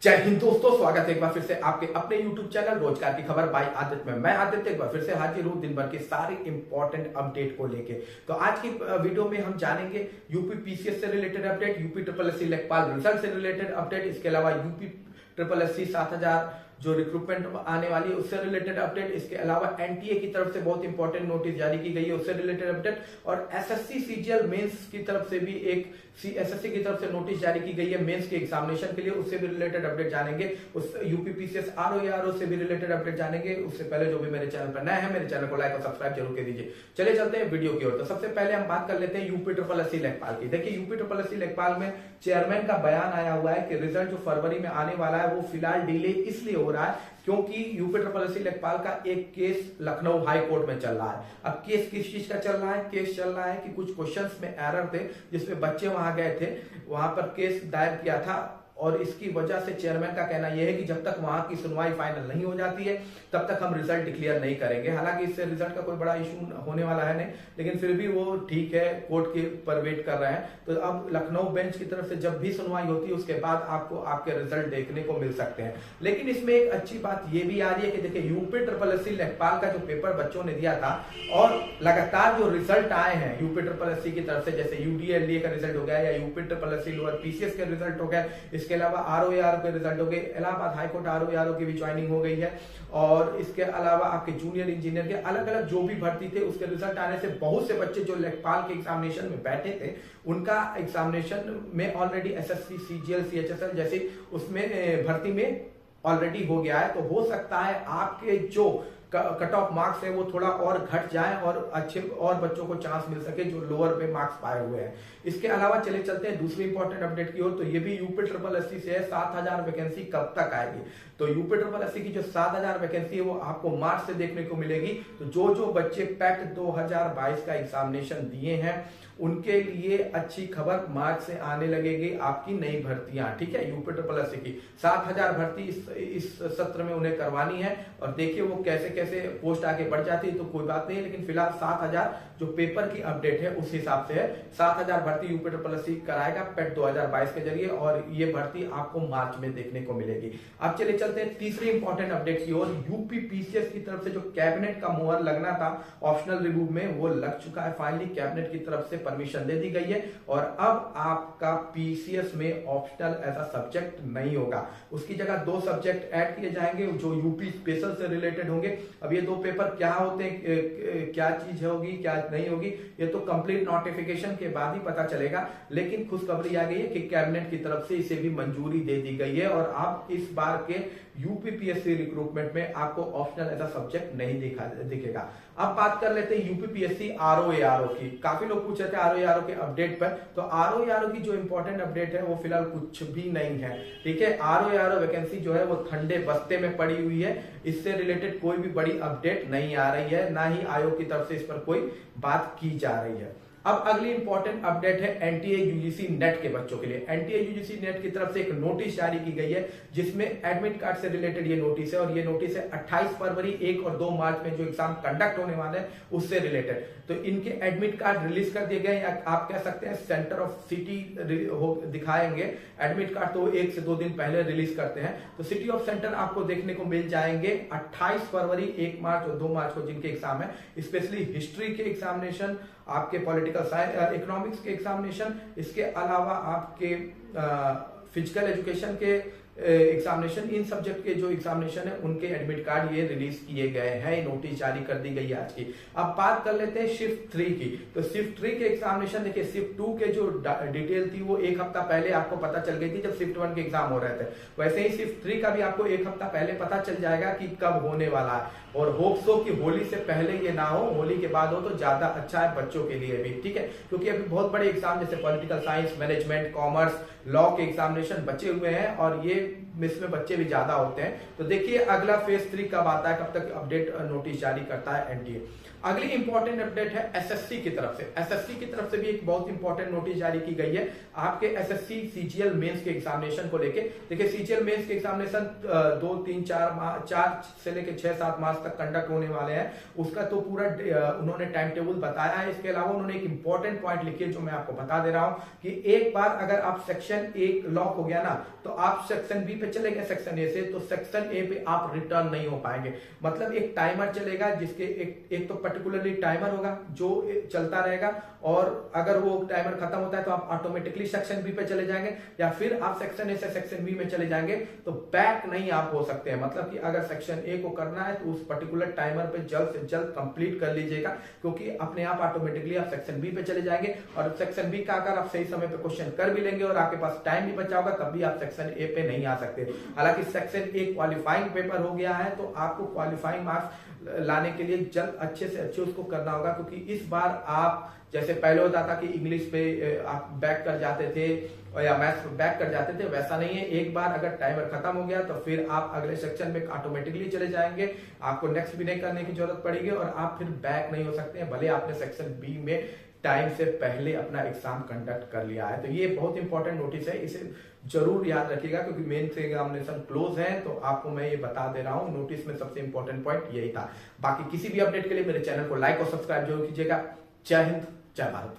जय हिंद दोस्तों, स्वागत है एक बार फिर से आपके अपने YouTube चैनल रोजगार की खबर बाय आदित्य में। मैं आदित्य एक बार फिर से हाजिर हूं दिन भर की सारी इंपॉर्टेंट अपडेट को लेके। तो आज की वीडियो में हम जानेंगे यूपी पीसीएस से related update, UP triple SC लेखपाल रिजल्ट से रिलेटेड अपडेट, इसके अलावा यूपी ट्रिपल एससी 7000 जो रिक्रूटमेंट आने वाली है उससे रिलेटेड अपडेट, इसके अलावा एनटीए की तरफ से बहुत इंपॉर्टेंट नोटिस जारी की गई है उससे रिलेटेड अपडेट, और एसएससी सीजीएल मेंस की तरफ से भी एक एसएससी की तरफ से नोटिस जारी की गई है मेंस के एग्जामिनेशन के लिए, उससे भी रिलेटेड अपडेट जानेंगे। उस यूपी पीसीएस आरओ से भी रिलेटेड अपडेट जानेंगे। उससे पहले जो भी मेरे चैनल पर नए हैं मेरे चैनल को लाइक और सब्सक्राइब जरूर कर दीजिए। चले चलते हैं वीडियो की ओर। तो सबसे पहले हम बात कर लेते हैं यूपी ट्रिपल एससी लेखपाल की। देखिए यूपी ट्रिपल एससी लेखपाल में चेयरमैन का बयान आया हुआ है कि रिजल्ट जो फरवरी में आने वाला है वो फिलहाल डिले इसलिए हो रहा है क्योंकि यूपी ट्रिपल एससी लेखपाल का एक केस लखनऊ हाई कोर्ट में चल रहा है। अब केस किस चीज का चल रहा है? केस चल रहा है कि कुछ क्वेश्चंस में एरर थे जिसमें बच्चे वहां गए थे, वहां पर केस दायर किया था, और इसकी वजह से चेयरमैन का कहना यह है कि जब तक वहां की सुनवाई फाइनल नहीं हो जाती है तब तक हम रिजल्ट डिक्लेयर नहीं करेंगे। हालांकि इससे रिजल्ट का कोई बड़ा इशू होने वाला है नहीं, लेकिन फिर भी वो ठीक है, कोर्ट के पर वेट कर रहे हैं। तो अब लखनऊ बेंच की तरफ से जब भी सुनवाई होती है उसके बाद आपको आपके रिजल्ट देखने को मिल सकते हैं। लेकिन इसमें एक अच्छी बात यह भी आ रही है कि देखिए यूपी ट्रिपल एससी लेखपाल का जो पेपर बच्चों ने दिया था और लगातार जो रिजल्ट आए हैं यूपी ट्रिपल एससी की तरफ से, जैसे यूडीएलडीए का रिजल्ट हो गया या UP triple SC lower PCS के रिजल्ट हो गया, इसके अलावा आरओआर के रिजल्ट हो गए, इलाहाबाद हाईकोर्ट आरओआर की भी ज्वाइनिंग हो गई है, और इसके अलावा आपके जूनियर इंजीनियर के अलग अलग जो भी भर्ती थे उसके रिजल्ट आने से बहुत से बच्चे जो लेखपाल के एग्जामिनेशन में बैठे थे उनका एग्जामिनेशन में ऑलरेडी एसएससी सीजीएल सीएचएसएल जैसे उसमें भर्ती में ऑलरेडी हो गया है। तो हो सकता है आपके जो कट ऑफ मार्क्स है वो थोड़ा और घट जाए और अच्छे और बच्चों को चांस मिल सके जो लोअर पे मार्क्स पाए हुए हैं। इसके अलावा चले चलते हैं दूसरी इंपॉर्टेंट अपडेट की ओर। तो ये भी यूपी ट्रिपल एससी से है, 7000 वैकेंसी कब तक आएगी? तो यूपी ट्रिपल एससी की जो 7000 वैकेंसी है वो आपको मार्च से देखने को मिलेगी। तो जो बच्चे पैक्ट 2022 का एग्जामिनेशन दिए हैं उनके लिए अच्छी खबर, मार्च से आने लगेगी आपकी नई भर्तियां। ठीक है, यूपी ट्रिपल एससी की 7000 भर्ती इस सत्र में उन्हें करवानी है, और देखिए वो कैसे कैसे पोस्ट आगे बढ़ जाती है तो कोई बात नहीं, लेकिन फिलहाल 7000 जो पेपर की अपडेट है उस हिसाब से है। 7000 भर्ती यूपी ट्रिपल एससी कराएगा पैक्ट 2022 के जरिए, और ये भर्ती आपको मार्च में देखने को मिलेगी। अब चले चलते हैं तीसरी इंपॉर्टेंट अपडेट की ओर। यूपी पीसीएस की तरफ से जो कैबिनेट का मुहर लगना था ऑप्शनल रिव्यू में वो लग चुका है। फाइनली कैबिनेट की तरफ से परमिशन दे दी गई है और अब आपका पीसीएस में ऑप्शनल ऐसा सब्जेक्ट नहीं होगा, उसकी जगह 2 सब्जेक्ट ऐड किए जाएंगे जो यूपी स्पेशल से रिलेटेड होंगे। अब ये 2 पेपर क्या होते हैं, क्या चीज होगी क्या नहीं होगी, ये तो कंप्लीट नोटिफिकेशन के बाद ही पता चलेगा। लेकिन खुशखबरी आ गई है कि कैबिनेट की तरफ से इसे भी मंजूरी दे दी गई है और अब इस बार के यूपीपीएससी रिक्रूटमेंट में आपको ऑप्शनल ऐसा सब्जेक्ट नहीं दिखेगा। अब बात कर लेते हैं यूपीपीएससी आरओआर की। काफी लोग पूछ रहे थे आरओआर के अपडेट पर, तो आरओआर की जो इंपॉर्टेंट अपडेट है वो फिलहाल कुछ भी नहीं है। ठीक है, आरओआर वैकेंसी जो है वो ठंडे बस्ते में पड़ी हुई है, इससे रिलेटेड कोई भी बड़ी अपडेट नहीं आ रही है, ना ही आयोग की तरफ से इस पर कोई बात की जा रही है। अब अगली इंपॉर्टेंट अपडेट है एनटीए यूजीसी नेट के बच्चों के लिए। एनटीए यूजीसी नेट की तरफ से एक नोटिस जारी की गई है जिसमें एडमिट कार्ड से रिलेटेड ये नोटिस है, और ये नोटिस है 28 फरवरी 1 और 2 मार्च में जो एग्जाम कंडक्ट होने वाले हैं उससे रिलेटेड। तो इनके एडमिट कार्ड रिलीज कर दिए गए, या आप कह सकते हैं सेंटर ऑफ सिटी दिखाएंगे। एडमिट कार्ड तो 1 से 2 दिन पहले रिलीज करते हैं, तो सिटी ऑफ सेंटर आपको देखने को मिल जाएंगे 28 फरवरी 1 मार्च और 2 मार्च को जिनके एग्जाम है, स्पेशली हिस्ट्री के एग्जामिनेशन, आपके पॉलिटिकल साइंस इकोनॉमिक्स के एग्जामिनेशन, इसके अलावा आपके फिजिकल एजुकेशन के एग्जामिनेशन, इन सब्जेक्ट के जो एग्जामिनेशन है उनके एडमिट कार्ड ये रिलीज किए गए हैं, नोटिस जारी कर दी गई है आज की। अब बात कर लेते हैं शिफ्ट 3 की। तो शिफ्ट 3 के एग्जामिनेशन देखिए, शिफ्ट 2 के जो डिटेल थी वो 1 हफ्ता पहले आपको पता चल गई थी जब शिफ्ट 1 के एग्जाम हो रहे थे, वैसे ही शिफ्ट 3 का भी आपको 1 हफ्ता पहले पता चल जाएगा कि कब होने वाला है, और होप्स हो कि होली से पहले ये ना हो, होली के बाद हो तो ज्यादा अच्छा है बच्चों के लिए भी। ठीक है, क्योंकि अभी बहुत बड़े एग्जाम जैसे political science, management, commerce, law के एग्जामिनेशन बचे हुए हैं और ये इसमें बच्चे भी ज्यादा होते हैं। तो देखिए अगला फेज 3 कब आता है, कब तक अपडेट नोटिस जारी करता है एनटीए। अगली इंपॉर्टेंट अपडेट है एसएससी की तरफ से। एसएससी की तरफ से भी एक बहुत इंपॉर्टेंट नोटिस जारी की गई है आपके एसएससी सीजीएल मेंस के एग्जामिनेशन को लेके। देखिए सीजीएल मेंस के एग्जामिनेशन 2, 3, 4 से लेके 6-7 मार्च तक कंडक्ट होने वाले हैं, उसका तो पूरा उन्होंने टाइम टेबल बताया है। इसके अलावा उन्होंने एक इंपॉर्टेंट पॉइंट लिखी है जो मैं आपको बता दे रहा हूं कि एक बार अगर आप सेक्शन 1 लॉक हो गया ना, तो आप सेक्शन सेक्शन बी पे चले गए सेक्शन ए से, तो सेक्शन ए पे आप रिटर्न नहीं हो पाएंगे। मतलब एक टाइमर चलेगा जिसके एक तो पर्टिकुलरली टाइमर होगा जो चलता रहेगा, और अगर वो टाइमर खत्म होता है तो आप ऑटोमेटिकली सेक्शन बी पे चले जाएंगे, या फिर आप सेक्शन ए से सेक्शन बी में चले जाएंगे तो बैक नहीं आप हो सकते हैं। मतलब कि अगर सेक्शन ए को करना है तो उस पर्टिकुलर टाइमर पे जल्द से जल्द कंप्लीट कर लीजिएगा, क्योंकि अपने आप ऑटोमेटिकली आप सेक्शन बी पे चले जाएंगे। और सेक्शन बी का अगर आप सही समय पे क्वेश्चन कर भी लेंगे और आपके पास टाइम भी बचा होगा तब भी आप सेक्शन ए पे नहीं आ सकते। हालांकि सेक्शन ए क्वालिफाइंग पेपर हो गया है, तो आपको क्वालिफाइंग मार्क्स लाने के लिए जल्द अच्छे से अच्छे उसको करना होगा, क्योंकि इस बार आप जैसे पहले होता था कि इंग्लिश पे आप बैक कर जाते थे या मैथ्स पे बैक कर जाते थे, वैसा नहीं है। एक बार अगर टाइमर खत्म हो गया तो फिर आप अगले सेक्शन में ऑटोमेटिकली चले जाएंगे, आपको नेक्स्ट भी नहीं करने की जरूरत पड़ेगी और आप फिर बैक नहीं हो सकते हैं, भले आपने सेक्शन बी में टाइम से पहले अपना एग्जाम कंडक्ट कर लिया है। तो ये बहुत इंपॉर्टेंट नोटिस है, इसे जरूर याद रखिएगा, क्योंकि मेन से एग्जामिनेशन क्लोज है तो आपको मैं ये बता दे रहा हूँ। नोटिस में सबसे इंपॉर्टेंट पॉइंट यही था। बाकी किसी भी अपडेट के लिए मेरे चैनल को लाइक और सब्सक्राइब जरूर कीजिएगा। जय हिंद, जय भारत।